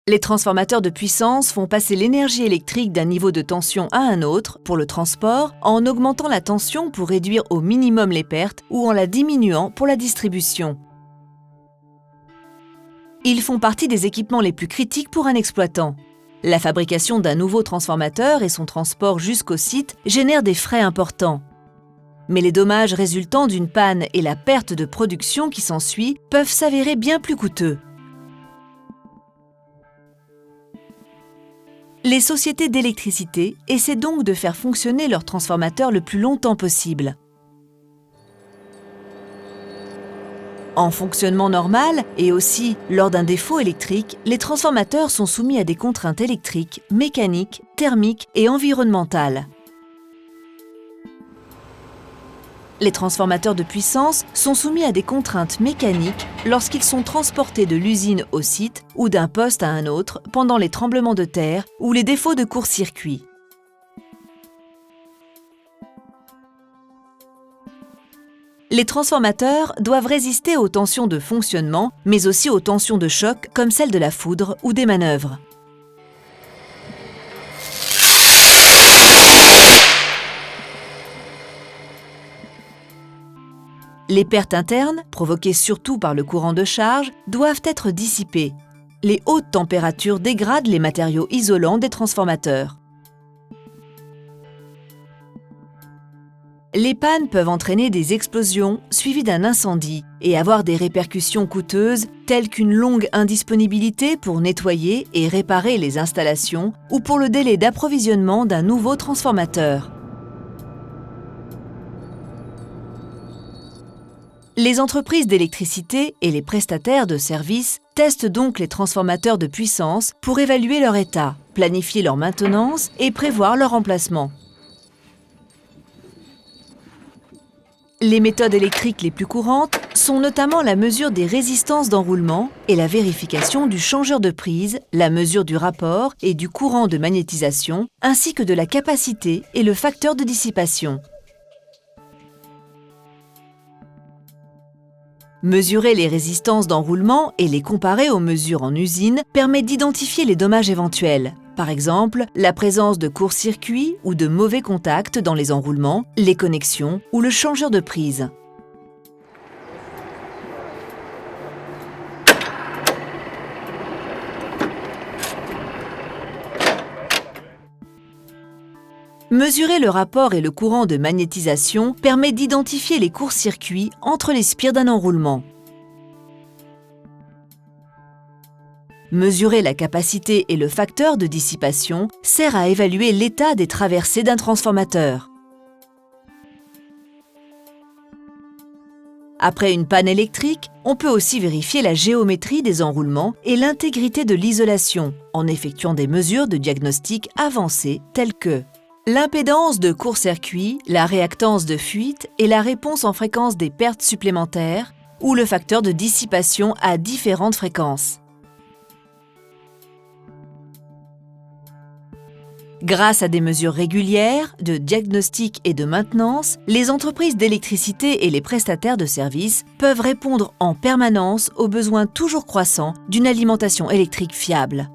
Les transformateurs de puissance font passer l'énergie électrique d'un niveau de tension à un autre pour le transport en augmentant la tension pour réduire au minimum les pertes ou en la diminuant pour la distribution. Ils font partie des équipements les plus critiques pour un exploitant. La fabrication d'un nouveau transformateur et son transport jusqu'au site génèrent des frais importants. Mais les dommages résultant d'une panne et la perte de production qui s'ensuit peuvent s'avérer bien plus coûteux. Les sociétés d'électricité essaient donc de faire fonctionner leurs transformateurs le plus longtemps possible. En fonctionnement normal et aussi lors d'un défaut électrique, les transformateurs sont soumis à des contraintes électriques, mécaniques, thermiques et environnementales. Les transformateurs de puissance sont soumis à des contraintes mécaniques lorsqu'ils sont transportés de l'usine au site ou d'un poste à un autre pendant les tremblements de terre ou les défauts de court-circuit. Les transformateurs doivent résister aux tensions de fonctionnement, mais aussi aux tensions de choc comme celles de la foudre ou des manœuvres. Les pertes internes, provoquées surtout par le courant de charge, doivent être dissipées. Les hautes températures dégradent les matériaux isolants des transformateurs. Les pannes peuvent entraîner des explosions suivies d'un incendie et avoir des répercussions coûteuses telles qu'une longue indisponibilité pour nettoyer et réparer les installations ou pour le délai d'approvisionnement d'un nouveau transformateur. Les entreprises d'électricité et les prestataires de services testent donc les transformateurs de puissance pour évaluer leur état, planifier leur maintenance et prévoir leur remplacement. Les méthodes électriques les plus courantes sont notamment la mesure des résistances d'enroulement et la vérification du changeur de prise, la mesure du rapport et du courant de magnétisation, ainsi que de la capacité et le facteur de dissipation. Mesurer les résistances d'enroulement et les comparer aux mesures en usine permet d'identifier les dommages éventuels. Par exemple, la présence de court-circuit ou de mauvais contacts dans les enroulements, les connexions ou le changeur de prise. Mesurer le rapport et le courant de magnétisation permet d'identifier les courts-circuits entre les spires d'un enroulement. Mesurer la capacité et le facteur de dissipation sert à évaluer l'état des traversées d'un transformateur. Après une panne électrique, on peut aussi vérifier la géométrie des enroulements et l'intégrité de l'isolation en effectuant des mesures de diagnostic avancées telles que l'impédance de court-circuit, la réactance de fuite et la réponse en fréquence des pertes supplémentaires ou le facteur de dissipation à différentes fréquences. Grâce à des mesures régulières de diagnostic et de maintenance, les entreprises d'électricité et les prestataires de services peuvent répondre en permanence aux besoins toujours croissants d'une alimentation électrique fiable.